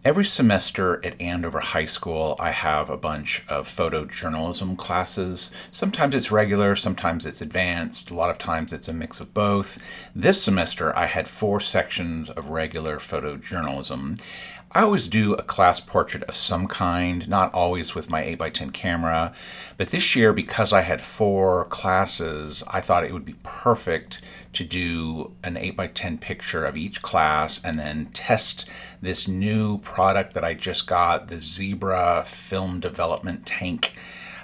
Every semester at Andover High School, I have a bunch of photojournalism classes. Sometimes it's regular, sometimes it's advanced, a lot of times it's a mix of both. This semester, I had 4 sections of regular photojournalism. I always do a class portrait of some kind, not always with my 8x10 camera, but this year, because I had 4 classes, I thought it would be perfect to do an 8x10 picture of each class and then test this new product that I just got, the Zebra Film Development Tank.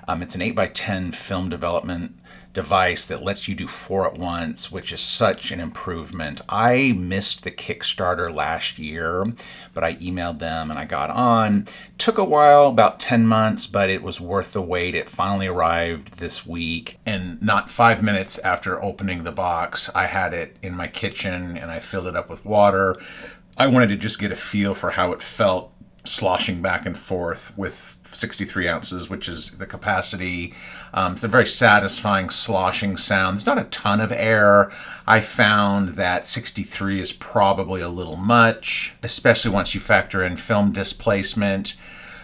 It's an 8x10 film development device that lets you do 4 at once, which is such an improvement. I missed the Kickstarter last year, but I emailed them and I got on. Took a while, about 10 months, but it was worth the wait. It finally arrived this week, and not 5 minutes after opening the box, I had it in my kitchen and I filled it up with water. I wanted to just get a feel for how it felt sloshing back and forth with 63 ounces, which is the capacity. It's a very satisfying sloshing sound. There's not a ton of air. I found that 63 is probably a little much, especially once you factor in film displacement.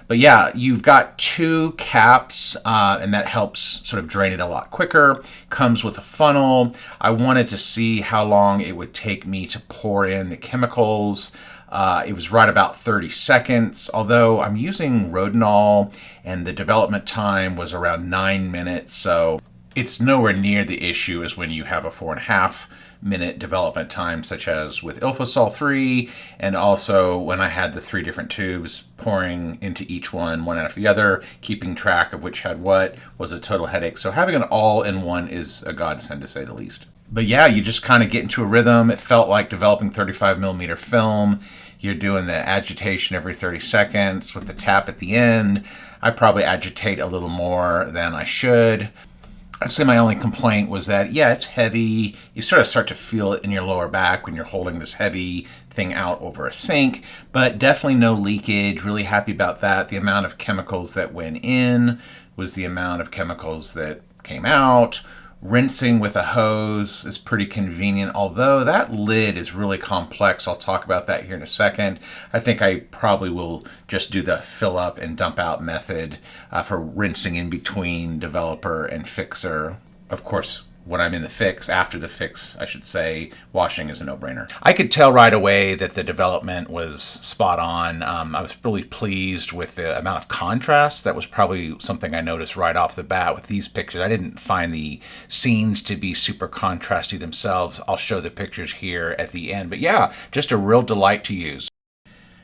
But yeah, you've got 2 caps, and that helps sort of drain it a lot quicker. Comes with a funnel. I wanted to see how long it would take me to pour in the chemicals. It was right about 30 seconds, although I'm using Rodinol and the development time was around 9 minutes, so it's nowhere near the issue as when you have a 4.5-minute development time, such as with Ilfosol 3, and also when I had the 3 different tubes pouring into each one after the other, keeping track of which had what was a total headache. So having an all-in-one is a godsend, to say the least. But yeah, you just kind of get into a rhythm. It felt like developing 35mm film. You're doing the agitation every 30 seconds with the tap at the end. I probably agitate a little more than I should. I'd say my only complaint was that, yeah, it's heavy. You sort of start to feel it in your lower back when you're holding this heavy thing out over a sink, but definitely no leakage. Really happy about that. The amount of chemicals that went in was the amount of chemicals that came out. Rinsing with a hose is pretty convenient, although that lid is really complex. I'll talk about that here in a second. I think I probably will just do the fill up and dump out method for rinsing in between developer and fixer. Of course, when I'm in the fix, after the fix, I should say, washing is a no-brainer. I could tell right away that the development was spot on. I was really pleased with the amount of contrast. That was probably something I noticed right off the bat with these pictures. I didn't find the scenes to be super contrasty themselves. I'll show the pictures here at the end. But yeah, just a real delight to use.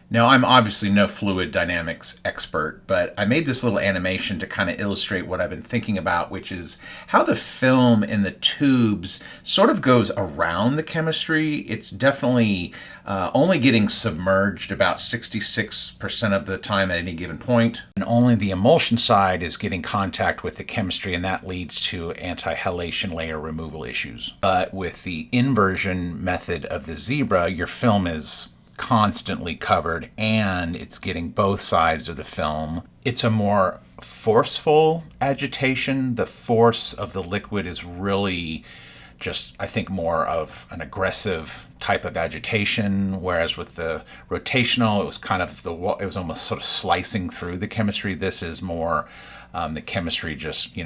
Now, I'm obviously no fluid dynamics expert, but I made this little animation to kind of illustrate what I've been thinking about, which is how the film in the tubes sort of goes around the chemistry. It's definitely only getting submerged about 66% of the time at any given point. And only the emulsion side is getting contact with the chemistry, and that leads to anti-halation layer removal issues. But with the inversion method of the Zebra, your film is constantly covered and it's getting both sides of the film. It's a more forceful agitation. The force of the liquid is really just, I think, more of an aggressive type of agitation, whereas with the rotational, it was kind of it was almost sort of slicing through the chemistry. This is more the chemistry just,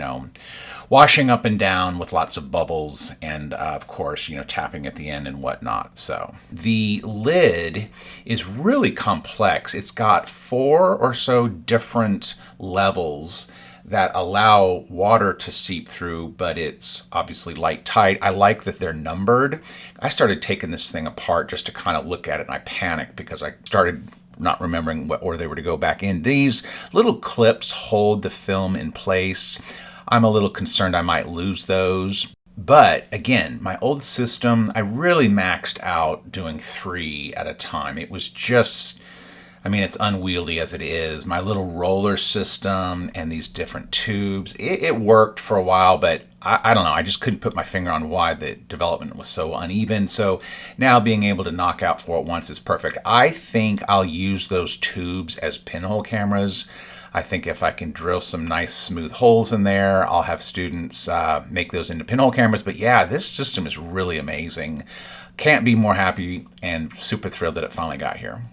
washing up and down with lots of bubbles and, of course, tapping at the end and whatnot. So the lid is really complex. It's got 4 or so different levels that allow water to seep through, but it's obviously light tight. I like that they're numbered. I started taking this thing apart just to kind of look at it, and I panicked because I started not remembering what order they were to go back in. These little clips hold the film in place. I'm a little concerned I might lose those. But again, my old system, I really maxed out doing 3 at a time. It was just, it's unwieldy as it is. My little roller system and these different tubes, it worked for a while, but I don't know. I just couldn't put my finger on why the development was so uneven. So now being able to knock out 4 at once is perfect. I think I'll use those tubes as pinhole cameras. I think if I can drill some nice smooth holes in there, I'll have students make those into pinhole cameras. But yeah, this system is really amazing. Can't be more happy and super thrilled that it finally got here.